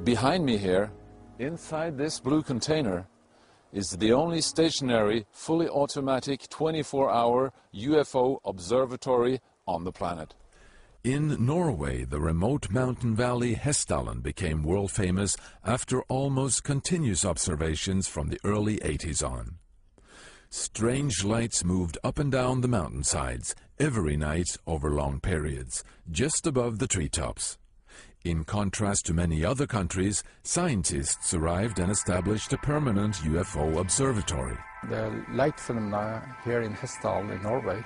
Behind me here, inside this blue container, is the only stationary, fully automatic 24-hour UFO observatory on the planet. In Norway, the remote mountain valley Hessdalen became world famous after almost continuous observations from the early 80s on. Strange lights moved up and down the mountainsides every night over long periods, just above the treetops. In contrast to many other countries, scientists arrived and established a permanent UFO observatory. The light phenomena here in Hessdalen in Norway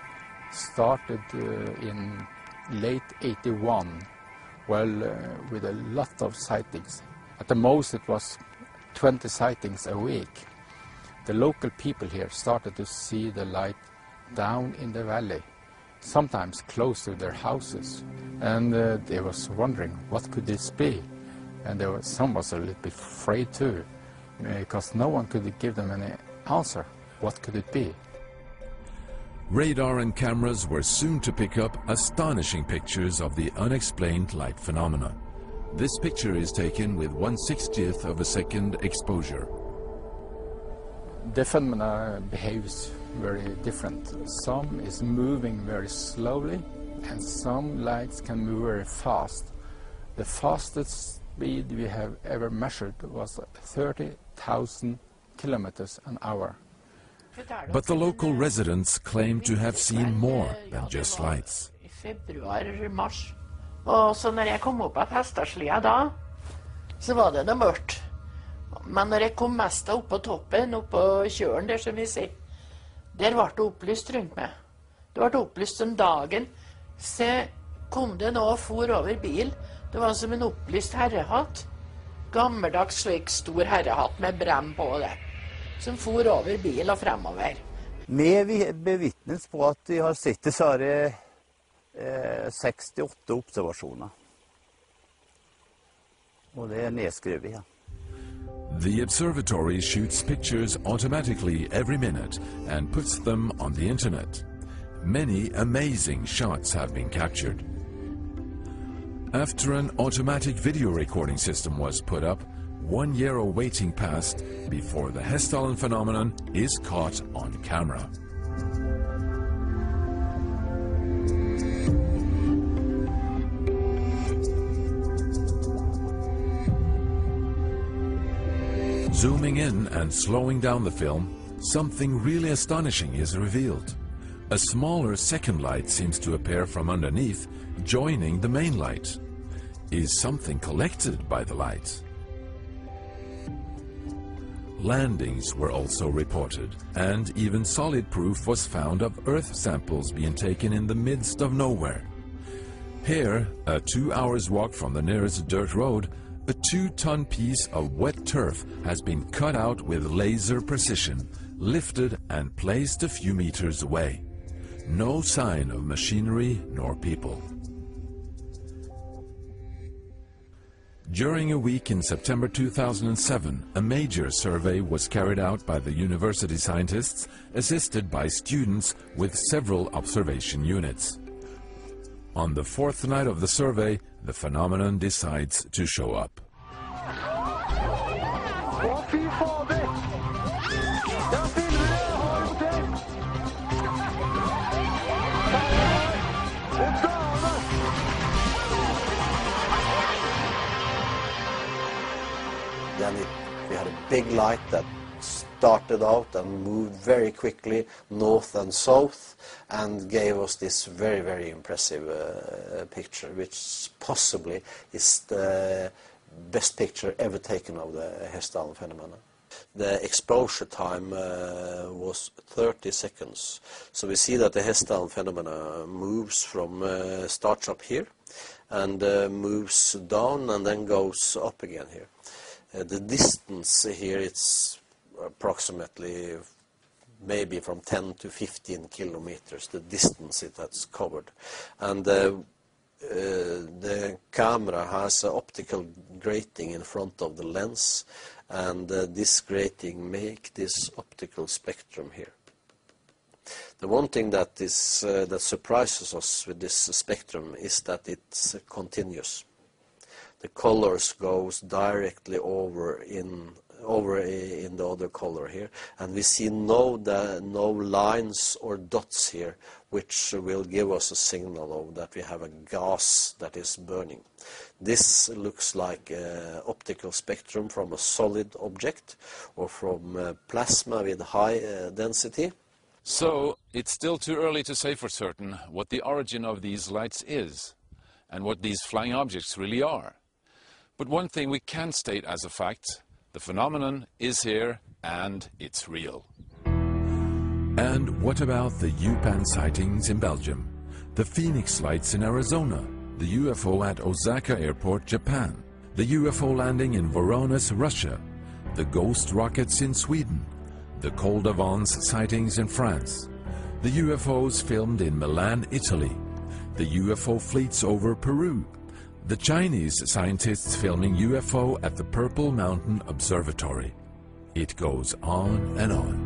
started in late 81, with a lot of sightings. At the most it was 20 sightings a week. The local people here started to see the light down in the valley, sometimes close to their houses. And they was wondering, what could this be? And some was a little bit afraid too, because no one could give them any answer. What could it be? Radar and cameras were soon to pick up astonishing pictures of the unexplained light phenomena. This picture is taken with 1/60th of a second exposure. The phenomena behaves very different. Some is moving very slowly, and some lights can move very fast. The fastest speed we have ever measured was 30,000 kilometers an hour. But the local residents claim to have seen more than just lights. I februar-mars. Og så når jeg kom opp av hesteslia da, så var det noe mørkt. Men når jeg kom mest opp på toppen, opp på kjøren der som vi sier, der ble det opplyst rundt meg. Det ble opplyst om dagen. Så kom det nå og for over bil. Det var som en opplyst herrehatt. Gammeldags slik stor herrehatt med brem på det. Som for over bil og fremover. Vi bevitnes på at de har sett det, så er det 68 observasjoner. Og det er nedskrevet, ja. The observatory shoots pictures automatically every minute and puts them on the internet. Many amazing shots have been captured. After an automatic video recording system was put up, 1 year of waiting passed before the Hessdalen phenomenon is caught on camera. Zooming in and slowing down the film, something really astonishing is revealed. A smaller second light seems to appear from underneath, joining the main light. Is something collected by the light? Landings were also reported, and even solid proof was found of Earth samples being taken in the midst of nowhere. Here, a 2 hours walk from the nearest dirt road, a 2-ton piece of wet turf has been cut out with laser precision, lifted and placed a few meters away. No sign of machinery nor people. During a week in September 2007, a major survey was carried out by the university scientists, assisted by students with several observation units. On the 4th night of the survey, the phenomenon decides to show up. Then we had a big light that started out and moved very quickly north and south and gave us this very, very impressive picture, which possibly is the best picture ever taken of the Hessdalen phenomenon. The exposure time was 30 seconds. So we see that the Hessdalen phenomena moves from, starts up here and moves down and then goes up again here. The distance here, it's approximately maybe from 10 to 15 kilometers, the distance it has covered. And the camera has an optical grating in front of the lens, and this grating makes this optical spectrum here. The one thing that is that surprises us with this spectrum is that it's continuous. the colors goes directly over in the other color here, and we see no lines or dots here, which will give us a signal of that we have a gas that is burning. This looks like optical spectrum from a solid object or from plasma with high density. So it's still too early to say for certain what the origin of these lights is and what these flying objects really are. But one thing we can state as a fact: the phenomenon is here and it's real. And what about the UPAN sightings in Belgium, the Phoenix lights in Arizona, the UFO at Osaka Airport, Japan, the UFO landing in Voronezh, Russia, the ghost rockets in Sweden, the Col d'Avance sightings in France, the UFOs filmed in Milan, Italy, the UFO fleets over Peru, the Chinese scientists filming UFO at the Purple Mountain Observatory. It goes on and on.